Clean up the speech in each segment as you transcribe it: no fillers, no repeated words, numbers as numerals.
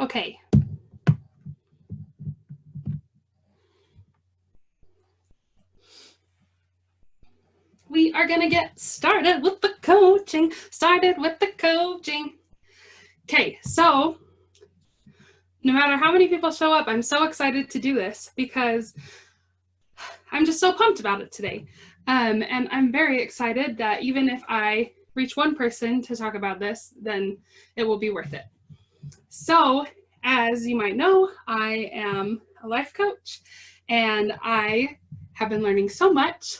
Okay. We are going to get started with the coaching. Okay, so no matter how many people show up, I'm so excited to do this because I'm just so pumped about it today. And I'm very excited that even if I reach one person to talk about this, then it will be worth it. So, as you might know, I am a life coach and I have been learning so much,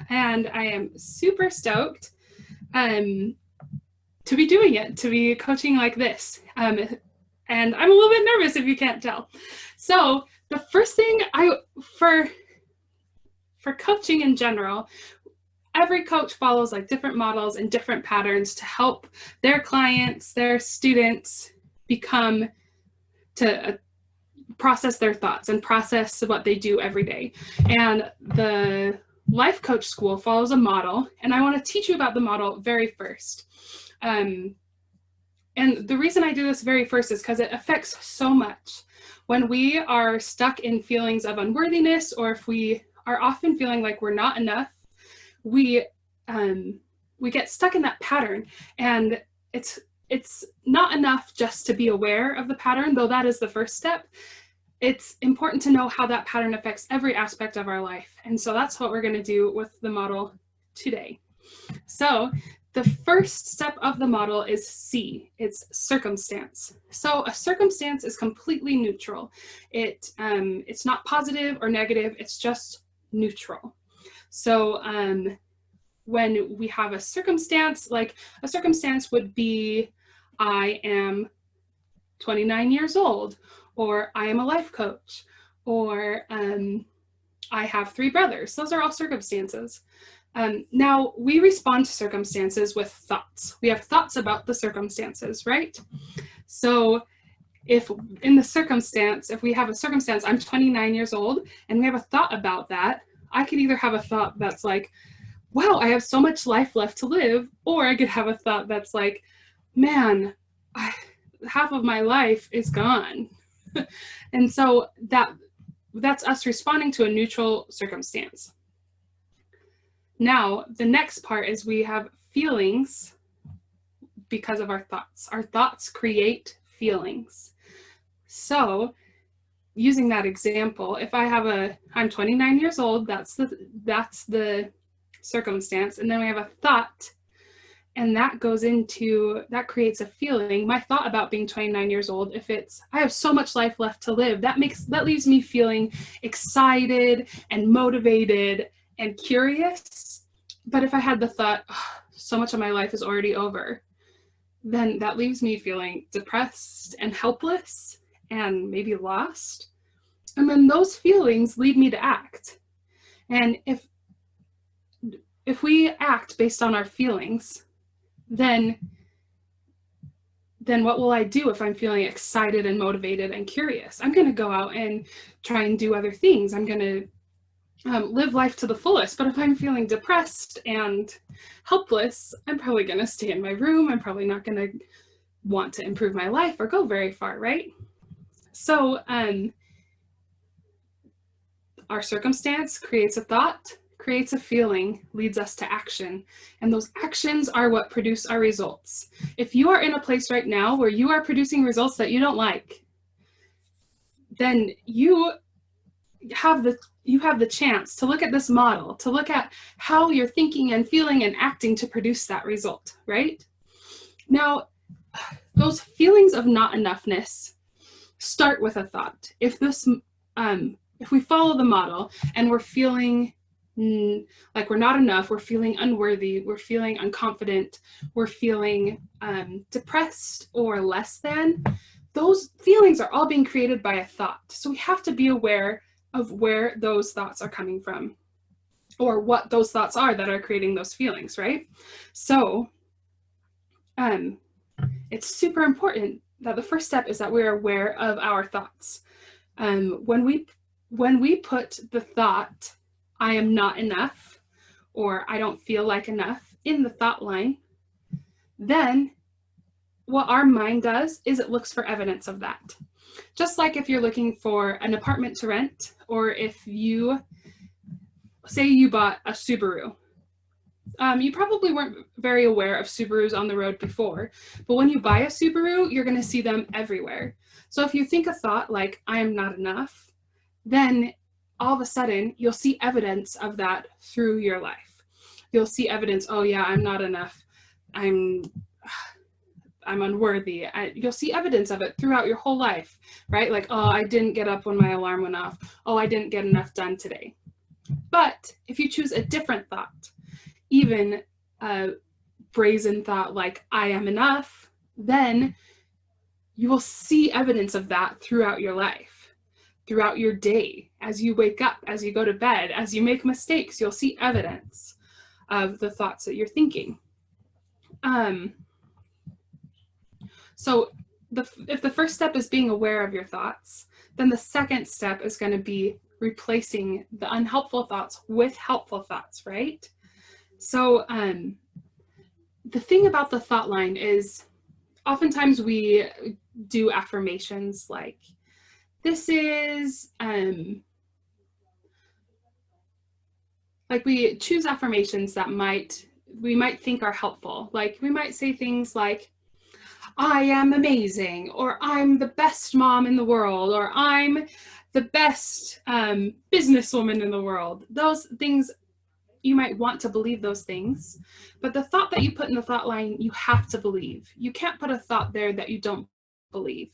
and I am super stoked to be doing it, to be coaching like this. And I'm a little bit nervous if you can't tell. So the first thing for coaching in general, every coach follows like different models and different patterns to help their clients, their students process their thoughts and process what they do every day. And the Life Coach School follows a model, and I want to teach you about the model very first. And the reason I do this very first is because it affects so much. When we are stuck in feelings of unworthiness, or if we are often feeling like we're not enough, we get stuck in that pattern. And it's not enough just to be aware of the pattern, though that is the first step. It's important to know how that pattern affects every aspect of our life. And so that's what we're going to do with the model today. So the first step of the model is C. It's circumstance. So a circumstance is completely neutral. It's not positive or negative. It's just neutral. So when we have a circumstance, like a circumstance would be, I am 29 years old, or I am a life coach, or I have 3 brothers. Those are all circumstances. Now, we respond to circumstances with thoughts. We have thoughts about the circumstances, right? So if in the circumstance, if we have a circumstance, I'm 29 years old, and we have a thought about that, I could either have a thought that's like, wow, I have so much life left to live, or I could have a thought that's like, man, half of my life is gone. And so that's us responding to a neutral circumstance. Now, the next part is we have feelings because of our thoughts. Our thoughts create feelings. So using that example, if I'm 29 years old, that's the circumstance, and then we have a thought, and that creates a feeling. My thought about being 29 years old, if it's, I have so much life left to live, that leaves me feeling excited and motivated and curious. But if I had the thought, oh, so much of my life is already over, then that leaves me feeling depressed and helpless and maybe lost. And then those feelings lead me to act. And if we act based on our feelings, then what will I do if I'm feeling excited and motivated and curious? I'm going to go out and try and do other things. I'm going to live life to the fullest. But if I'm feeling depressed and helpless, I'm probably going to stay in my room. I'm probably not going to want to improve my life or go very far, right? So our circumstance creates a thought, creates a feeling, leads us to action. And those actions are what produce our results. If you are in a place right now where you are producing results that you don't like, then you have the chance to look at this model, to look at how you're thinking and feeling and acting to produce that result, right? Now, those feelings of not enoughness start with a thought. If we follow the model and we're feeling like we're not enough, we're feeling unworthy, we're feeling unconfident, we're feeling depressed or less than, those feelings are all being created by a thought. So we have to be aware of where those thoughts are coming from, or what those thoughts are that are creating those feelings, right? So it's super important that the first step is that we're aware of our thoughts. When we put the thought, I am not enough, or I don't feel like enough, in the thought line, then what our mind does is it looks for evidence of that. Just like if you're looking for an apartment to rent, or if you say you bought a Subaru. You probably weren't very aware of Subarus on the road before, but when you buy a Subaru, you're going to see them everywhere. So if you think a thought like, I am not enough, then all of a sudden you'll see evidence of that through your life. You'll see evidence, oh yeah, I'm not enough. I'm unworthy. You'll see evidence of it throughout your whole life, right? Like, oh, I didn't get up when my alarm went off. Oh, I didn't get enough done today. But if you choose a different thought, even a brazen thought like, I am enough, then you will see evidence of that throughout your life, throughout your day. As you wake up, as you go to bed, as you make mistakes, you'll see evidence of the thoughts that you're thinking. So if the first step is being aware of your thoughts, then the second step is going to be replacing the unhelpful thoughts with helpful thoughts, right? So the thing about the thought line is oftentimes we do affirmations like, this is, like we choose affirmations that we might think are helpful. Like we might say things like, I am amazing, or I'm the best mom in the world, or I'm the best businesswoman in the world. Those things, you might want to believe those things, but the thought that you put in the thought line, you have to believe. You can't put a thought there that you don't believe.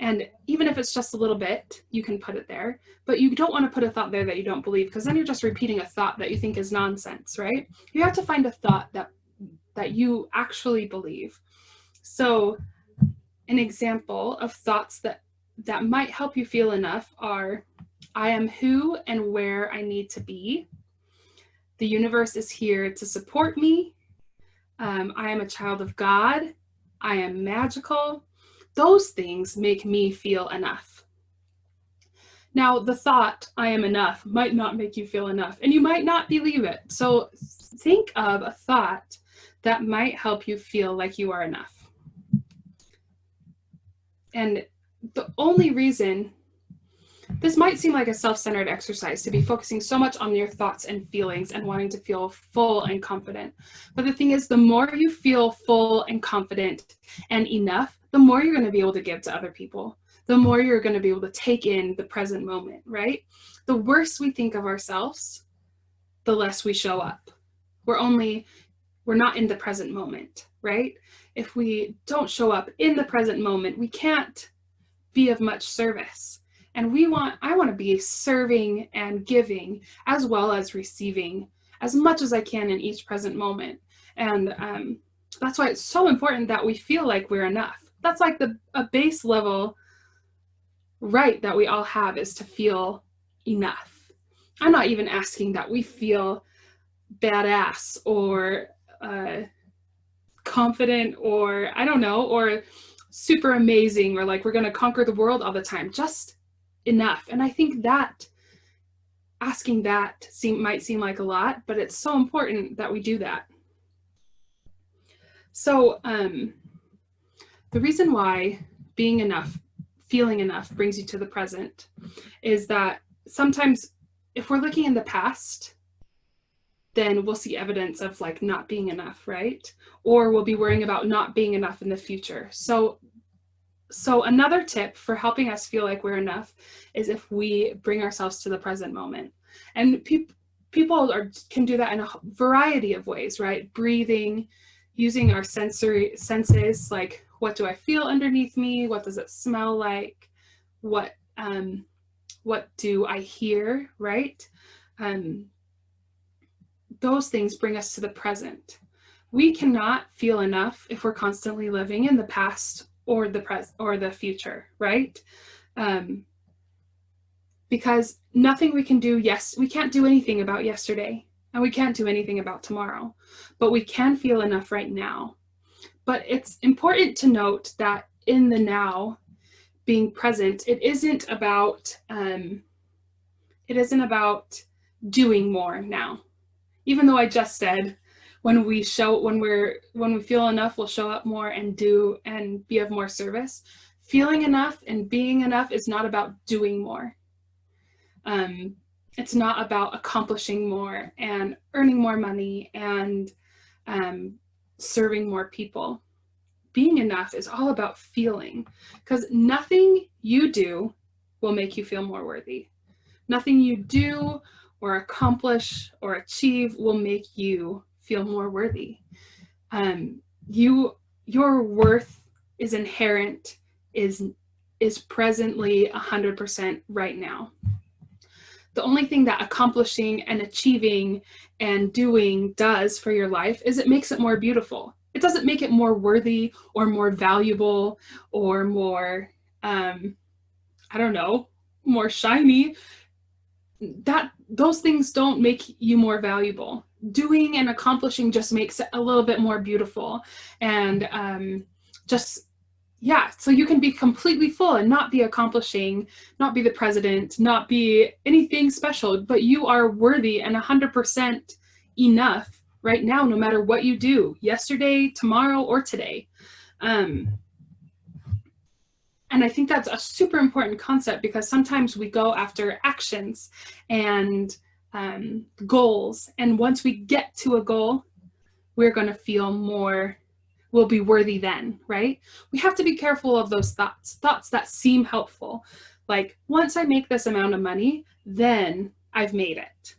And even if it's just a little bit, you can put it there, but you don't want to put a thought there that you don't believe, because then you're just repeating a thought that you think is nonsense, right? You have to find a thought that you actually believe. So an example of thoughts that might help you feel enough are, I am who and where I need to be. The universe is here to support me. I am a child of God. I am magical. Those things make me feel enough. Now, the thought, I am enough, might not make you feel enough, and you might not believe it. So think of a thought that might help you feel like you are enough. And the only reason, this might seem like a self-centered exercise to be focusing so much on your thoughts and feelings and wanting to feel full and confident. But the thing is, the more you feel full and confident and enough, the more you're going to be able to give to other people. The more you're going to be able to take in the present moment, right? The worse we think of ourselves, the less we show up. We're not in the present moment, right? If we don't show up in the present moment, we can't be of much service. And I want to be serving and giving as well as receiving as much as I can in each present moment. And that's why it's so important that we feel like we're enough. That's like a base level right that we all have, is to feel enough. I'm not even asking that we feel badass or confident, or I don't know, or super amazing, or like we're going to conquer the world all the time. Just enough. And I think that asking that might seem like a lot, but it's so important that we do that. So the reason why being enough, feeling enough brings you to the present is that sometimes if we're looking in the past, then we'll see evidence of like not being enough, right? Or we'll be worrying about not being enough in the future. So another tip for helping us feel like we're enough is if we bring ourselves to the present moment. And people can do that in a variety of ways, right? Breathing, using our senses, like what do I feel underneath me? What does it smell like? What do I hear, right? Those things bring us to the present. We cannot feel enough if we're constantly living in the past or the present or the future, right? Because nothing we can do, we can't do anything about yesterday, and we can't do anything about tomorrow, but we can feel enough right now. But it's important to note that in the now, being present, it isn't about doing more now. Even though I just said when we feel enough, we'll show up more and do and be of more service. Feeling enough and being enough is not about doing more. It's not about accomplishing more and earning more money and serving more people. Being enough is all about feeling, because nothing you do will make you feel more worthy. Nothing you do or accomplish or achieve will make you feel more worthy. Your worth is inherent, is presently 100% right now. The only thing that accomplishing and achieving and doing does for your life is it makes it more beautiful. It doesn't make it more worthy or more valuable or more, more shiny. Those things don't make you more valuable. Doing and accomplishing just makes it a little bit more beautiful. And so you can be completely full and not be accomplishing, not be the president, not be anything special, but you are worthy and 100% enough right now, no matter what you do, yesterday, tomorrow, or today. And I think that's a super important concept, because sometimes we go after actions and goals. And once we get to a goal, we're going to feel more, we'll be worthy then, right? We have to be careful of those thoughts that seem helpful. Like, once I make this amount of money, then I've made it.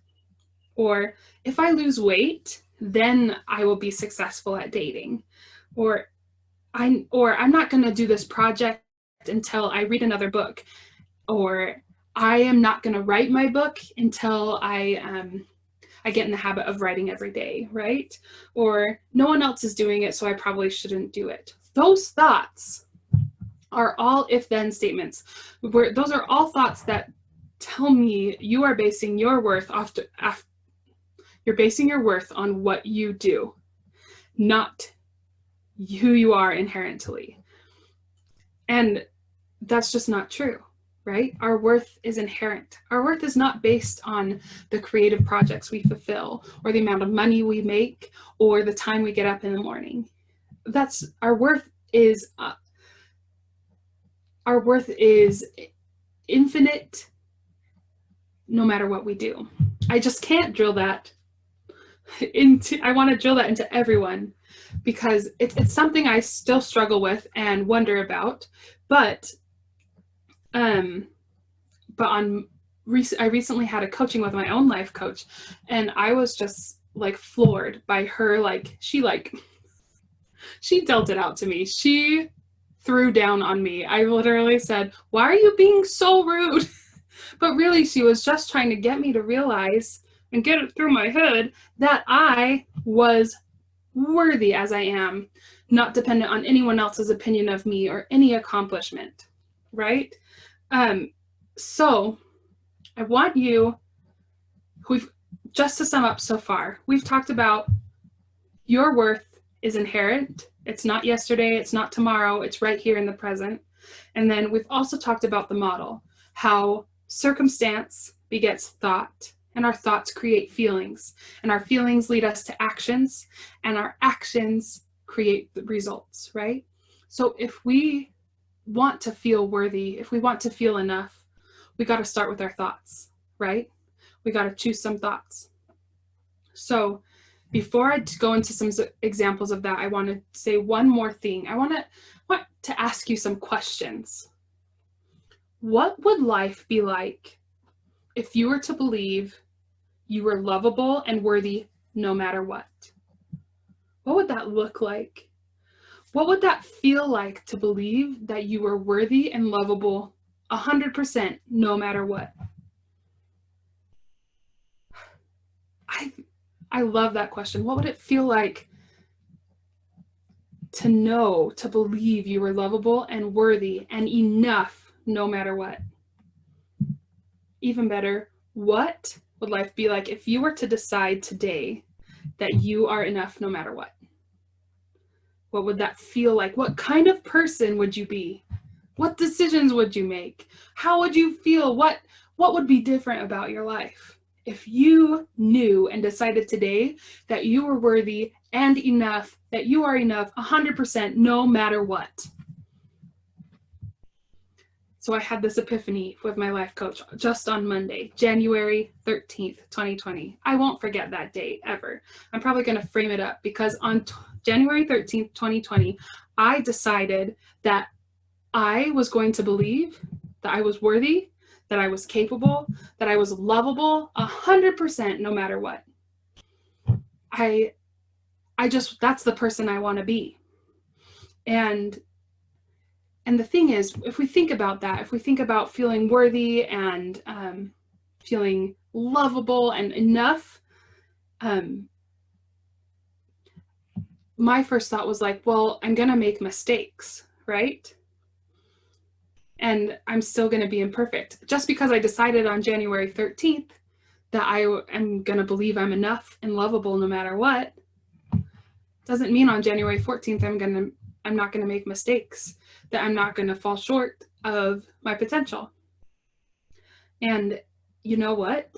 Or if I lose weight, then I will be successful at dating. Or I'm not going to do this project until I read another book. Or I am not going to write my book until I get in the habit of writing every day, right? Or no one else is doing it, so I probably shouldn't do it. Those thoughts are all if-then statements. Those are all thoughts that tell me you are basing your worth you're basing your worth on what you do, not who you are inherently. And that's just not true, right? Our worth is inherent. Our worth is not based on the creative projects we fulfill, or the amount of money we make, or the time we get up in the morning. Our worth is infinite, no matter what we do. I just can't drill that I want to drill that into everyone, because it's something I still struggle with and wonder about. But I recently had a coaching with my own life coach, and I was just like floored by her. She dealt it out to me. She threw down on me. I literally said, "Why are you being so rude?" But really, she was just trying to get me to realize and get it through my head that I was worthy as I am, not dependent on anyone else's opinion of me or any accomplishment, right? So I want you, just to sum up so far, we've talked about your worth is inherent. It's not yesterday, it's not tomorrow, it's right here in the present. And then we've also talked about the model, how circumstance begets thought, and our thoughts create feelings, and our feelings lead us to actions, and our actions create the results, right? So if we want to feel worthy, if we want to feel enough, we got to start with our thoughts, right? We got to choose some thoughts. So before I go into some examples of that, I want to say one more thing. I want to ask you some questions. What would life be like if you were to believe you were lovable and worthy no matter what? What would that look like? What would that feel like to believe that you were worthy and lovable 100% no matter what? I love that question. What would it feel like to believe you were lovable and worthy and enough no matter what? Even better, what would life be like if you were to decide today that you are enough no matter what? What would that feel like? What kind of person would you be? What decisions would you make? How would you feel? What would be different about your life If you knew and decided today that you were worthy and enough, that you are enough 100% no matter what. So I had this epiphany with my life coach just on Monday, January 13th, 2020. I won't forget that date ever. I'm probably going to frame it up because on January 13th, 2020, I decided that I was going to believe that I was worthy, that I was capable, that I was lovable 100% no matter what. That's the person I want to be. And the thing is, if we think about that, if we think about feeling worthy and feeling lovable and enough, my first thought was like, well, I'm going to make mistakes, right? And I'm still going to be imperfect. Just because I decided on January 13th that I am going to believe I'm enough and lovable no matter what, doesn't mean on January 14th I'm not going to make mistakes, that I'm not going to fall short of my potential. And you know what?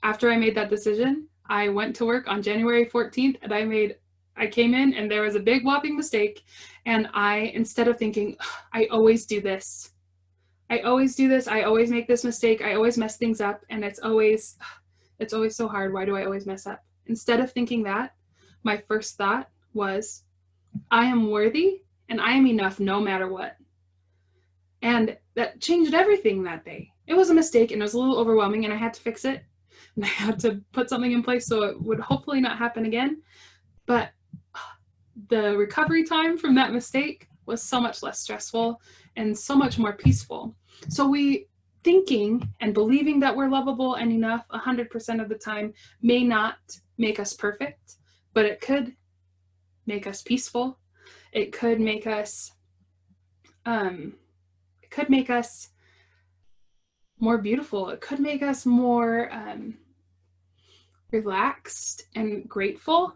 After I made that decision, I went to work on January 14th and I came in and there was a big whopping mistake. And instead of thinking, I always do this, I always make this mistake, I always mess things up, and it's always so hard, why do I always mess up? Instead of thinking that, my first thought was, I am worthy and I am enough no matter what. And that changed everything that day. It was a mistake and it was a little overwhelming and I had to fix it. And I had to put something in place so it would hopefully not happen again. But the recovery time from that mistake was so much less stressful and so much more peaceful. So we thinking and believing that we're lovable and enough 100% of the time may not make us perfect, but it could make us peaceful. It could make us more beautiful. It could make us more relaxed and grateful.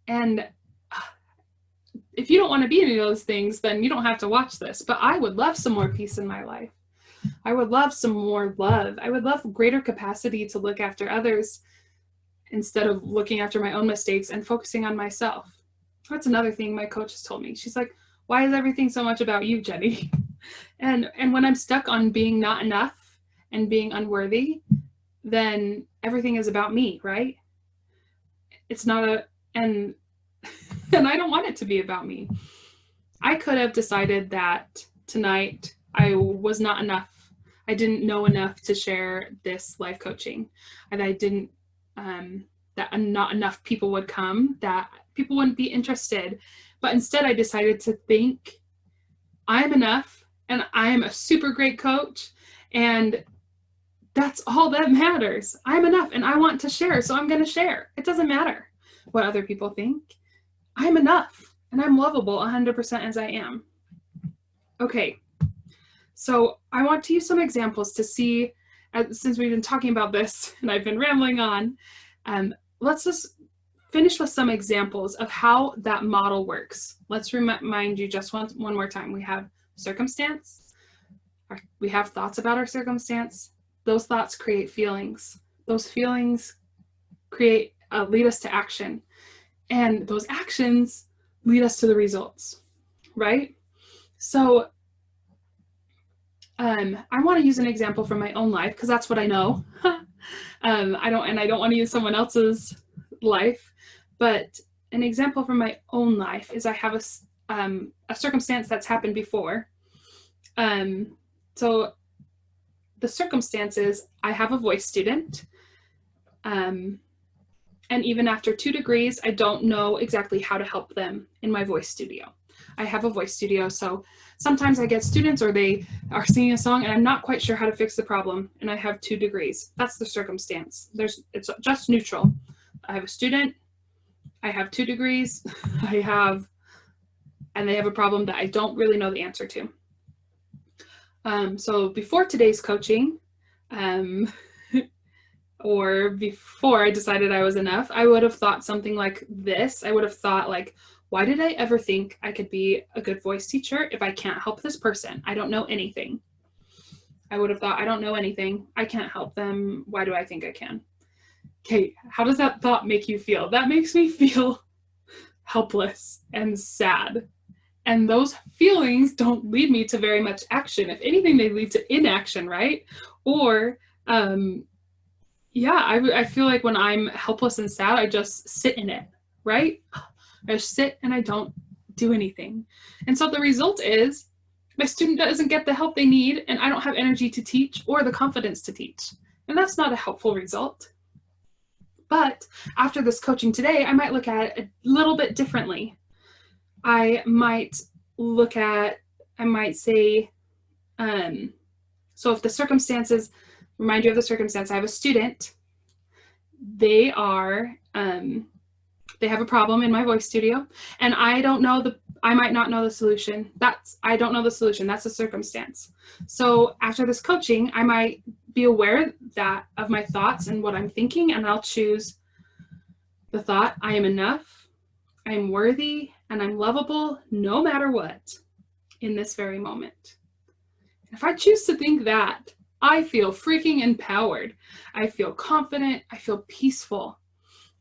And if you don't want to be any of those things, then you don't have to watch this. But I would love some more peace in my life. I would love some more love. I would love greater capacity to look after others instead of looking after my own mistakes and focusing on myself. That's another thing my coach has told me. She's like, why is everything so much about you, Jenny? And when I'm stuck on being not enough and being unworthy, then everything is about me, right? It's not and I don't want it to be about me. I could have decided that tonight I was not enough. I didn't know enough to share this life coaching, and I didn't, that not enough people would come, that people wouldn't be interested. But instead I decided to think, I'm enough and I am a super great coach, and that's all that matters. I'm enough and I want to share, so I'm going to share. It doesn't matter what other people think. I'm enough and I'm lovable 100% as I am. Okay, so I want to use some examples to see, since we've been talking about this and I've been rambling on, let's just finish with some examples of how that model works. Let's remind you just one more time. We have circumstance, we have thoughts about our circumstance. Those thoughts create feelings. Those feelings lead us to action. And those actions lead us to the results, right? So I want to use an example from my own life because that's what I know. I don't want to use someone else's life, but an example from my own life is I have a circumstance that's happened before. So the circumstance is I have a voice student. And even after 2 degrees, I don't know exactly how to help them in my voice studio. I have a voice studio, so sometimes I get students or they are singing a song and I'm not quite sure how to fix the problem, and I have 2 degrees. That's the circumstance. It's just neutral. I have a student, I have 2 degrees, and they have a problem that I don't really know the answer to. So before today's coaching, or before I decided I was enough, I would have thought something like this. I would have thought like, why did I ever think I could be a good voice teacher if I can't help this person? I don't know anything. I would have thought, I don't know anything. I can't help them. Why do I think I can? Okay, how does that thought make you feel? That makes me feel helpless and sad. And those feelings don't lead me to very much action. If anything, they lead to inaction, right? Or, yeah, I feel like when I'm helpless and sad, I just sit in it, right? I just sit and I don't do anything. And so the result is my student doesn't get the help they need, and I don't have energy to teach or the confidence to teach. And that's not a helpful result. But after this coaching today, I might look at it a little bit differently. I might say, so if the circumstances, remind you of the circumstance, I have a student, they have a problem in my voice studio, and I might not know the solution. I don't know the solution, that's a circumstance. So after this coaching, I might be aware of my thoughts and what I'm thinking, and I'll choose the thought, I am enough, I am worthy, and I'm lovable no matter what in this very moment. If I choose to think that, I feel freaking empowered. I feel confident, I feel peaceful.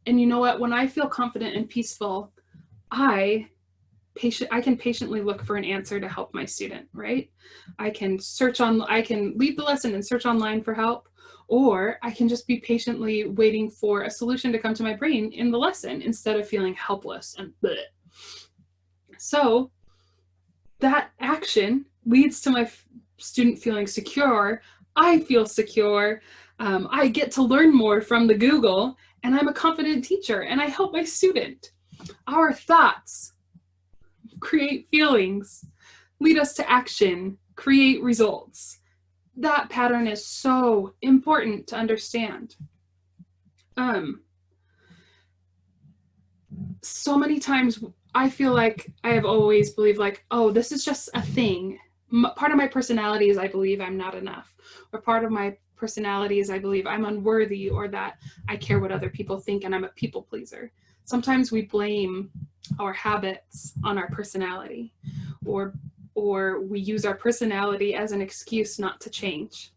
And you know what? When I feel confident and peaceful, I can patiently look for an answer to help my student, right? I can leave the lesson and search online for help, or I can just be patiently waiting for a solution to come to my brain in the lesson instead of feeling helpless and bleh. So that action leads to my student feeling secure. I feel secure. I get to learn more from the Google, and I'm a confident teacher, and I help my student. Our thoughts create feelings, lead us to action, create results. That pattern is so important to understand. So many times I feel like I have always believed like, oh, this is just a thing. Part of my personality is I believe I'm not enough, or part of my personality is I believe I'm unworthy, or that I care what other people think and I'm a people pleaser. Sometimes we blame our habits on our personality, or we use our personality as an excuse not to change.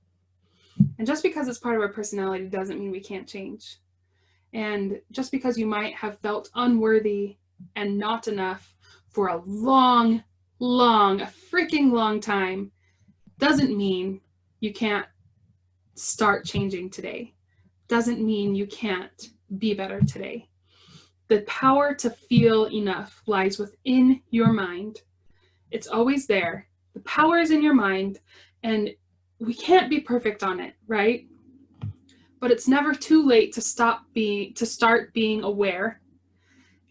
And just because it's part of our personality doesn't mean we can't change. And just because you might have felt unworthy and not enough for a freaking long time, doesn't mean you can't start changing today. Doesn't mean you can't be better today. The power to feel enough lies within your mind. It's always there. The power is in your mind, and we can't be perfect on it, right? But it's never too late to start being aware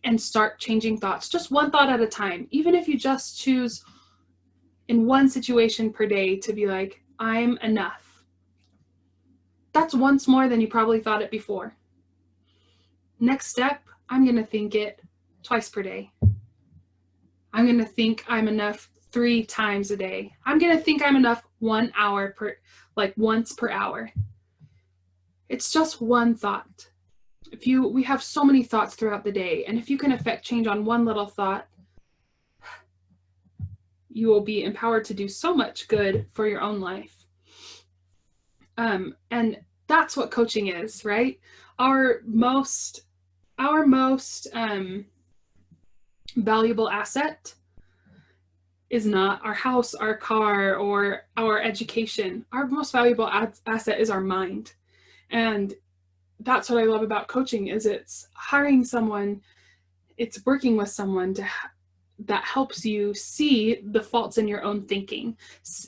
and start changing thoughts, just one thought at a time. Even if you just choose in one situation per day to be like, I'm enough. That's once more than you probably thought it before. Next step, I'm going to think it twice per day. I'm going to think I'm enough 3 times a day. I'm going to think I'm enough 1 hour once per hour. It's just one thought. We have so many thoughts throughout the day, and if you can affect change on one little thought, you will be empowered to do so much good for your own life. And that's what coaching is, right? Our most valuable asset is not our house, our car, or our education. Our most valuable asset is our mind. And that's what I love about coaching, is it's hiring someone, it's working with someone that helps you see the faults in your own thinking.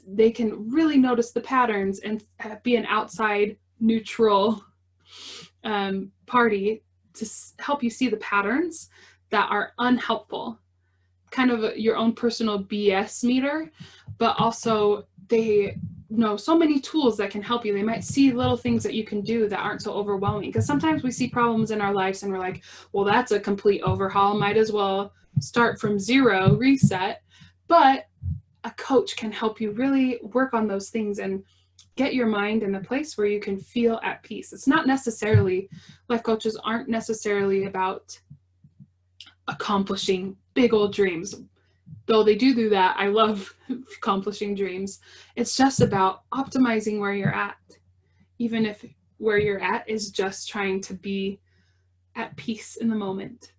They can really notice the patterns and be an outside neutral party to help you see the patterns that are unhelpful, kind of your own personal BS meter, but also they know so many tools that can help you. They might see little things that you can do that aren't so overwhelming, because sometimes we see problems in our lives and we're like, well, that's a complete overhaul, might as well start from zero, reset. But a coach can help you really work on those things and get your mind in a place where you can feel at peace. It's not necessarily, life coaches aren't necessarily about accomplishing big old dreams. though they do that, I love accomplishing dreams. It's just about optimizing where you're at, even if where you're at is just trying to be at peace in the moment.